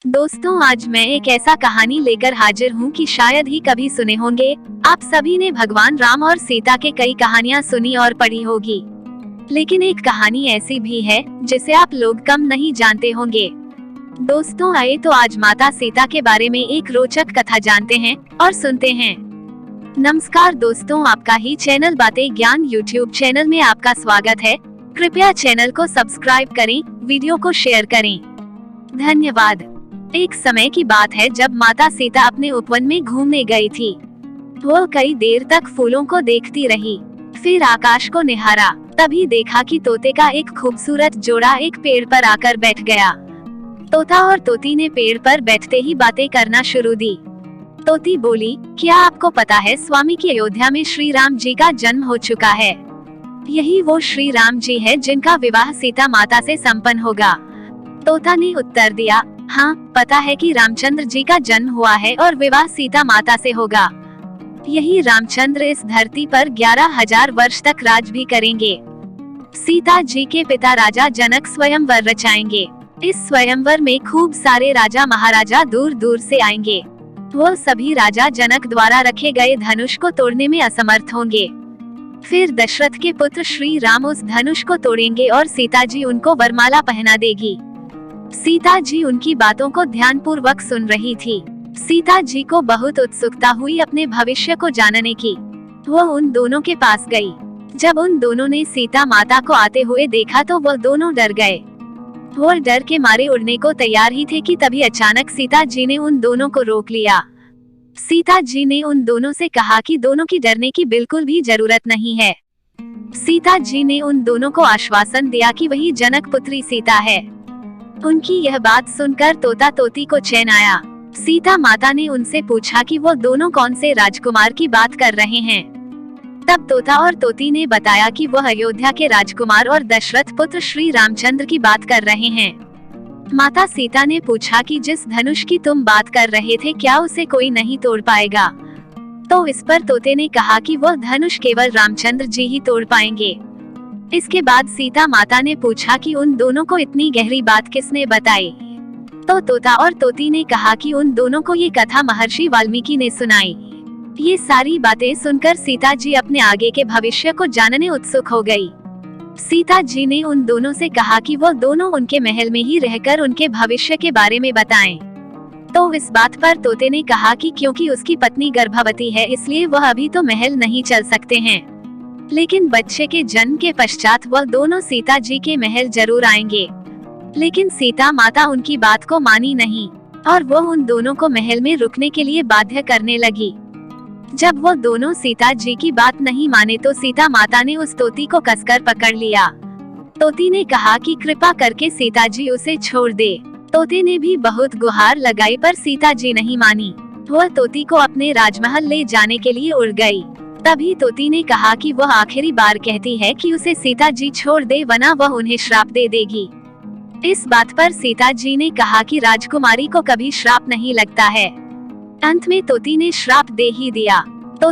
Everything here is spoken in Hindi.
दोस्तों, आज मैं एक ऐसा कहानी लेकर हाजिर हूँ कि शायद ही कभी सुने होंगे। आप सभी ने भगवान राम और सीता के कई कहानियाँ सुनी और पढ़ी होगी, लेकिन एक कहानी ऐसी भी है जिसे आप लोग कम नहीं जानते होंगे। दोस्तों, आइए तो आज माता सीता के बारे में एक रोचक कथा जानते हैं और सुनते हैं। नमस्कार दोस्तों, आपका ही चैनल बातें ज्ञान यूट्यूब चैनल में आपका स्वागत है। कृपया चैनल को सब्सक्राइब करें, वीडियो को शेयर करें। धन्यवाद। एक समय की बात है जब माता सीता अपने उपवन में घूमने गई थी। वो कई देर तक फूलों को देखती रही, फिर आकाश को निहारा। तभी देखा कि तोते का एक खूबसूरत जोड़ा एक पेड़ पर आकर बैठ गया। तोता और तोती ने पेड़ पर बैठते ही बातें करना शुरू दी। तोती बोली, क्या आपको पता है स्वामी की अयोध्या में श्री राम जी का जन्म हो चुका है। यही वो श्री राम जी है जिनका विवाह सीता माता से संपन्न होगा। तोता ने उत्तर दिया, हाँ, पता है कि रामचंद्र जी का जन्म हुआ है और विवाह सीता माता से होगा। यही रामचंद्र इस धरती पर 11,000 वर्ष तक राज भी करेंगे। सीता जी के पिता राजा जनक स्वयंवर रचाएंगे। इस स्वयंवर में खूब सारे राजा महाराजा दूर दूर से आएंगे। वो सभी राजा जनक द्वारा रखे गए धनुष को तोड़ने में असमर्थ होंगे। फिर दशरथ के पुत्र श्री राम उस धनुष को तोड़ेंगे और सीता जी उनको वरमाला पहना देगी। सीता जी उनकी बातों को ध्यानपूर्वक सुन रही थी। सीता जी को बहुत उत्सुकता हुई अपने भविष्य को जानने की। वो उन दोनों के पास गई। जब उन दोनों ने सीता माता को आते हुए देखा तो वो दोनों डर गए। वो डर के मारे उड़ने को तैयार ही थे कि तभी अचानक सीता जी ने उन दोनों को रोक लिया। सीता जी ने उन दोनों से कहा कि दोनों की डरने की बिल्कुल भी जरूरत नहीं है। सीता जी ने उन दोनों को आश्वासन दिया कि वही जनक पुत्री सीता है। उनकी यह बात सुनकर तोता तोती को चैन आया। सीता माता ने उनसे पूछा कि वो दोनों कौन से राजकुमार की बात कर रहे हैं। तब तोता और तोती ने बताया कि वह अयोध्या के राजकुमार और दशरथ पुत्र श्री रामचंद्र की बात कर रहे हैं। माता सीता ने पूछा कि जिस धनुष की तुम बात कर रहे थे क्या उसे कोई नहीं तोड़ पाएगा। तो इस पर तोते ने कहा कि वह धनुष केवल रामचंद्र जी ही तोड़ पाएंगे। इसके बाद सीता माता ने पूछा कि उन दोनों को इतनी गहरी बात किसने बताई। तो तोता और तोती ने कहा कि उन दोनों को ये कथा महर्षि वाल्मीकि ने सुनाई। ये सारी बातें सुनकर सीता जी अपने आगे के भविष्य को जानने उत्सुक हो गई। सीता जी ने उन दोनों से कहा कि वो दोनों उनके महल में ही रहकर उनके भविष्य के बारे में बताएं। तो इस बात पर तोते ने कहा कि क्योंकि उसकी पत्नी गर्भवती है इसलिए वह अभी तो महल नहीं चल सकते हैं, लेकिन बच्चे के जन्म के पश्चात वह दोनों सीता जी के महल जरूर आएंगे। लेकिन सीता माता उनकी बात को मानी नहीं और वो उन दोनों को महल में रुकने के लिए बाध्य करने लगी। जब वो दोनों सीता जी की बात नहीं माने तो सीता माता ने उस तोती को कसकर पकड़ लिया। तोती ने कहा कि कृपा करके सीता जी उसे छोड़ दे। तोते ने भी बहुत गुहार लगाई पर सीता जी नहीं मानी। वह तोती को अपने राजमहल ले जाने के लिए उड़ गई। तभी तोती ने कहा कि वह आखिरी बार कहती है कि उसे सीता जी छोड़ दे वरना वह उन्हें श्राप दे देगी। इस बात पर सीता जी ने कहा कि राजकुमारी को कभी श्राप नहीं लगता है। अंत में तोती ने श्राप दे ही दिया। तो